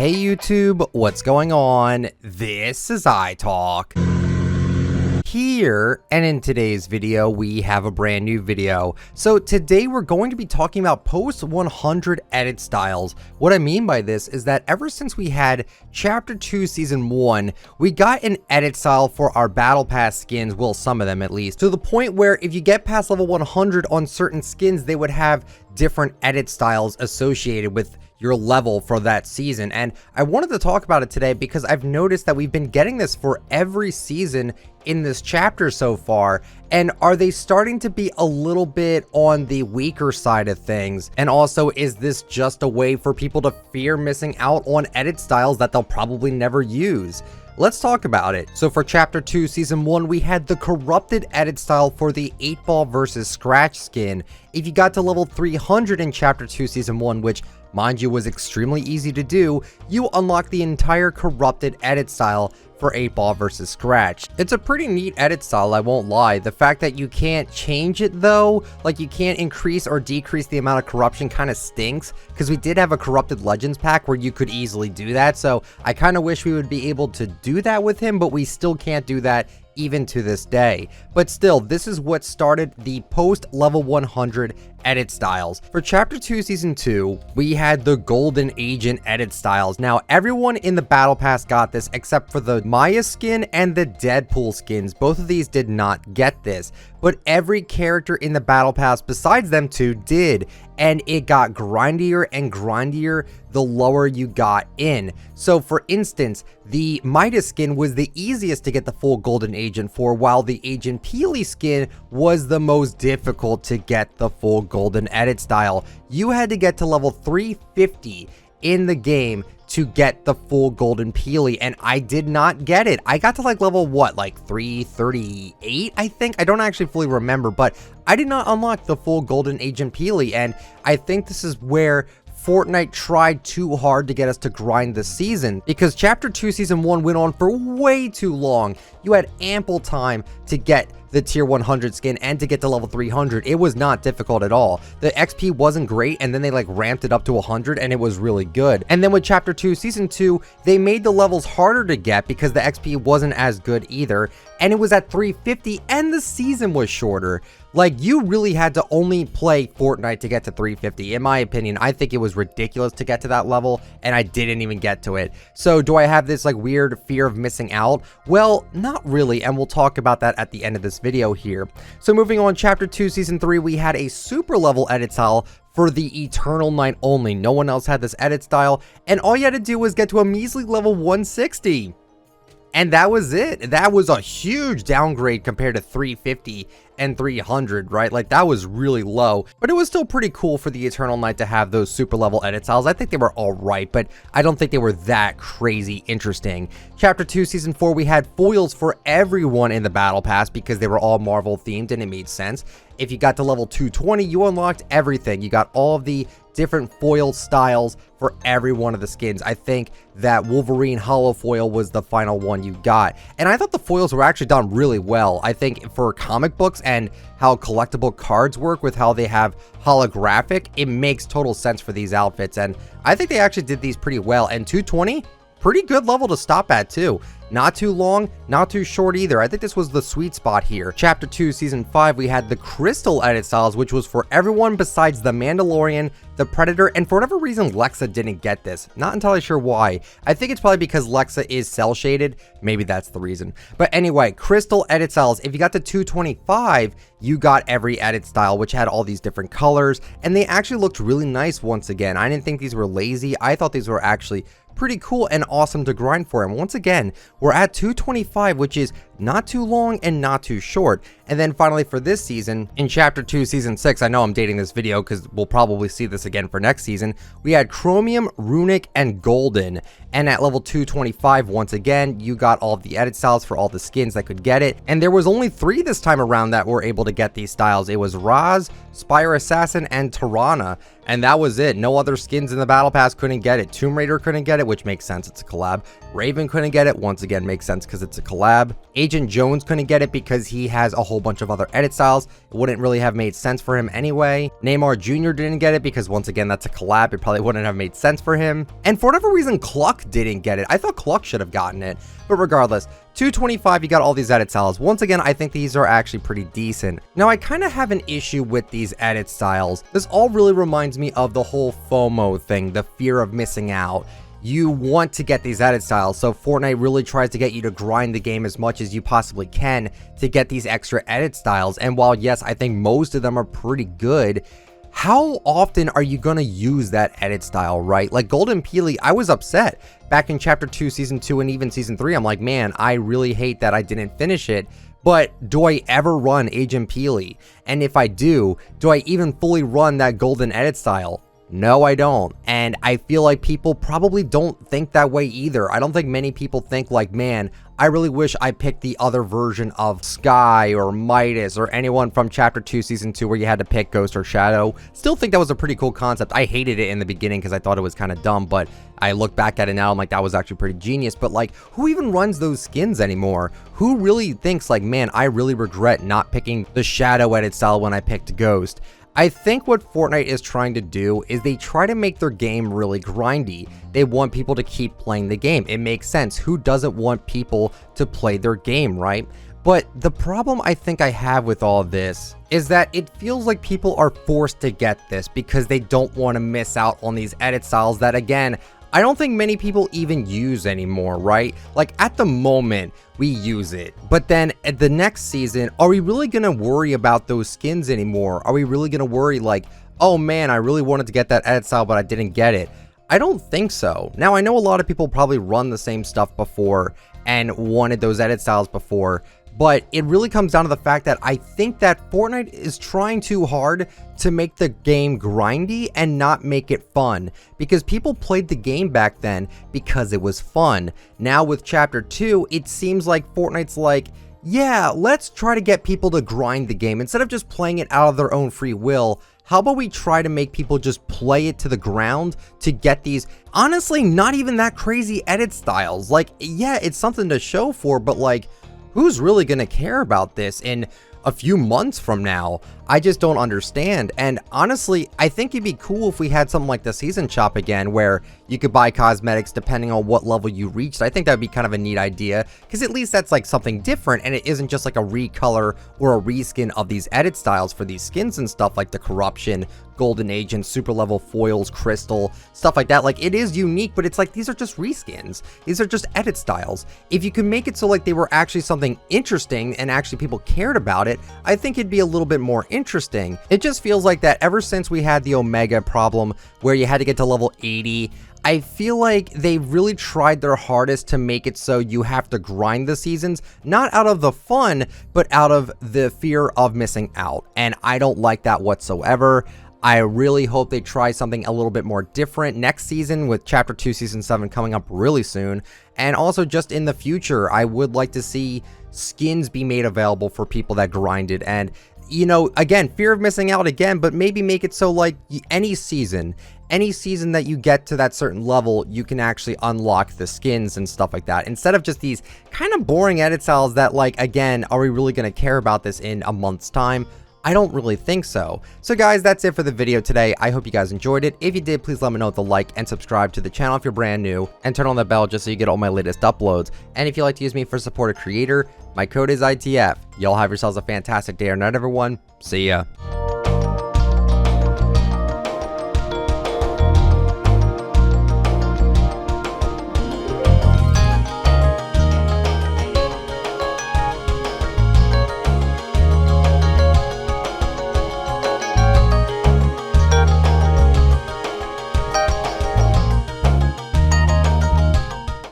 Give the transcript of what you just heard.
Hey YouTube, what's going on? This is iTalk. Here, and in today's video, we have a brand new video. So today we're going to be talking about post 100 edit styles. What I mean by this is that ever since we had Chapter 2 Season 1, we got an edit style for our Battle Pass skins, well, some of them at least, to the point where if you get past level 100 on certain skins, they would have different edit styles associated with your level for that season. And I wanted to talk about it today because I've noticed that we've been getting this for every season in this chapter so far. And are they starting to be a little bit on the weaker side of things? And also, is this just a way for people to fear missing out on edit styles that they'll probably never use? Let's talk about it. So for Chapter 2 Season 1, we had the corrupted edit style for the 8-Ball versus Scratch skin. If you got to level 300 in Chapter 2 Season 1, which, mind you, was extremely easy to do, you unlock the entire corrupted edit style for 8-Ball versus Scratch. It's a pretty neat edit style, I won't lie. The fact that you can't change it though, like you can't increase or decrease the amount of corruption, kind of stinks, because we did have a corrupted Legends pack where you could easily do that, so I kind of wish we would be able to do that with him, but we still can't do that even to this day. But still, this is what started the post level 100 edit styles. For Chapter 2 Season 2, we had the Golden Agent edit styles. Now, everyone in the Battle Pass got this except for the Maya skin and the Deadpool skins. Both of these did not get this, but every character in the Battle Pass besides them two did, and it got grindier and grindier the lower you got in. So for instance, the Midas skin was the easiest to get the full Golden Agent for, while the Agent Peely skin was the most difficult to get the full Golden edit style. You had to get to level 350 in the game to get the full Golden Peely, and I did not get it. I got to like level what, like 338, I think? I don't actually fully remember, but I did not unlock the full Golden Agent Peely, and I think this is where Fortnite tried too hard to get us to grind the season, because Chapter 2 Season 1 went on for way too long. You had ample time to get the tier 100 skin and to get to level 300. It was not difficult at all. The XP wasn't great, and then they like ramped it up to 100 and it was really good. And then with Chapter 2 Season 2, they made the levels harder to get because the XP wasn't as good either, and it was at 350 and the season was shorter. Like, you really had to only play Fortnite to get to 350. In my opinion, I think it was ridiculous to get to that level, and I didn't even get to it. So do I have this like weird fear of missing out? Well, not really, and we'll talk about that at the end of this video here. So moving on, Chapter 2 Season 3, we had a super level edit style for the Eternal Night only. No one else had this edit style, and all you had to do was get to a measly level 160. And that was it. That was a huge downgrade compared to 350 and 300, right? Like, that was really low, but it was still pretty cool for the Eternal Night to have those super level edit styles. I think they were all right, but I don't think they were that crazy interesting. Chapter 2 Season 4, we had foils for everyone in the Battle Pass because they were all Marvel themed and it made sense. If you got to level 220, you unlocked everything. You got all of the different foil styles for every one of the skins. I think that Wolverine Holo foil was the final one you got. And I thought the foils were actually done really well. I think for comic books and how collectible cards work with how they have holographic, it makes total sense for these outfits. And I think they actually did these pretty well. And 220, pretty good level to stop at too. Not too long, not too short either. I think this was the sweet spot here. Chapter 2 Season 5, we had the Crystal edit styles, which was for everyone besides the Mandalorian, the Predator, and for whatever reason, Lexa didn't get this. Not entirely sure why. I think it's probably because Lexa is cell shaded. Maybe that's the reason. But anyway, Crystal edit styles. If you got to 225, you got every edit style, which had all these different colors, and they actually looked really nice once again. I didn't think these were lazy. I thought these were actually pretty cool and awesome to grind for. And once again, we're at 225, which is not too long and not too short. And then finally for this season, in Chapter 2 Season 6, I know I'm dating this video because we'll probably see this again for next season, we had Chromium, Runic, and Golden. And at level 225, once again, you got all of the edit styles for all the skins that could get it. And there was only 3 this time around that were able to get these styles. It was Raz, Spire Assassin, and Tirana. And that was it. No other skins in the battle pass couldn't get it. Tomb Raider couldn't get it, which makes sense, it's a collab. Raven couldn't get it, once again makes sense because it's a collab. Agent Jones couldn't get it because he has a whole bunch of other edit styles. It wouldn't really have made sense for him anyway. Neymar Jr. didn't get it because once again that's a collab. It probably wouldn't have made sense for him. And for whatever reason, Cluck didn't get it. I thought Cluck should have gotten it, but regardless, 225, you got all these edit styles. Once again, I think these are actually pretty decent. Now, I kind of have an issue with these edit styles. This all really reminds me of the whole FOMO thing, the fear of missing out. You want to get these edit styles, so Fortnite really tries to get you to grind the game as much as you possibly can to get these extra edit styles. And while, yes, I think most of them are pretty good, how often are you going to use that edit style, right? Like Golden Peely, I was upset back in Chapter 2, Season 2, and even Season 3. I'm like, man, I really hate that I didn't finish it. But do I ever run Agent Peely? And if I do I even fully run that golden edit style? No, I don't. And I feel like people probably don't think that way either. I don't think many people think like, man, I really wish I picked the other version of Sky or Midas or anyone from Chapter 2, Season 2 where you had to pick Ghost or Shadow. Still think that was a pretty cool concept. I hated it in the beginning because I thought it was kind of dumb, but I look back at it now, I'm like, that was actually pretty genius. But like, who even runs those skins anymore? Who really thinks like, man, I really regret not picking the Shadow edit style when I picked Ghost? I think what Fortnite is trying to do is they try to make their game really grindy. They want people to keep playing the game. It makes sense. Who doesn't want people to play their game, right? But the problem I think I have with all this is that it feels like people are forced to get this because they don't want to miss out on these edit styles that, again, I don't think many people even use anymore, right? Like at the moment, we use it. But then at the next season, are we really going to worry about those skins anymore? Are we really going to worry like, oh man, I really wanted to get that edit style, but I didn't get it? I don't think so. Now, I know a lot of people probably run the same stuff before and wanted those edit styles before, but it really comes down to the fact that I think that Fortnite is trying too hard to make the game grindy and not make it fun, because people played the game back then because it was fun. Now with Chapter 2, it seems like Fortnite's like, yeah, let's try to get people to grind the game. Instead of just playing it out of their own free will, how about we try to make people just play it to the ground to get these, honestly, not even that crazy edit styles. Like, yeah, it's something to show for, but like, who's really going to care about this in a few months from now? I just don't understand. And honestly, I think it'd be cool if we had something like the season shop again, where you could buy cosmetics depending on what level you reached. I think that'd be kind of a neat idea, because at least that's like something different, and it isn't just like a recolor or a reskin of these edit styles for these skins and stuff like the Corruption, Golden Agent, super level foils, Crystal, stuff like that. Like, it is unique, but it's like, these are just reskins. These are just edit styles. If you can make it so like they were actually something interesting and actually people cared about it, I think it'd be a little bit more interesting. It just feels like that ever since we had the Omega problem where you had to get to level 80, I feel like they really tried their hardest to make it so you have to grind the seasons, not out of the fun, but out of the fear of missing out. And I don't like that whatsoever. I really hope they try something a little bit more different next season, with Chapter 2 Season 7 coming up really soon. And also just in the future, I would like to see skins be made available for people that grinded. And, you know, again, fear of missing out again, but maybe make it so like any season that you get to that certain level, you can actually unlock the skins and stuff like that, instead of just these kind of boring edit styles that, like, again, are we really going to care about this in a month's time? I don't really think so. So guys, that's it for the video today. I hope you guys enjoyed it. If you did, please let me know with a like and subscribe to the channel if you're brand new, and turn on the bell just so you get all my latest uploads. And if you'd like to use me for support a creator, my code is ITF. Y'all have yourselves a fantastic day or night, everyone. See ya.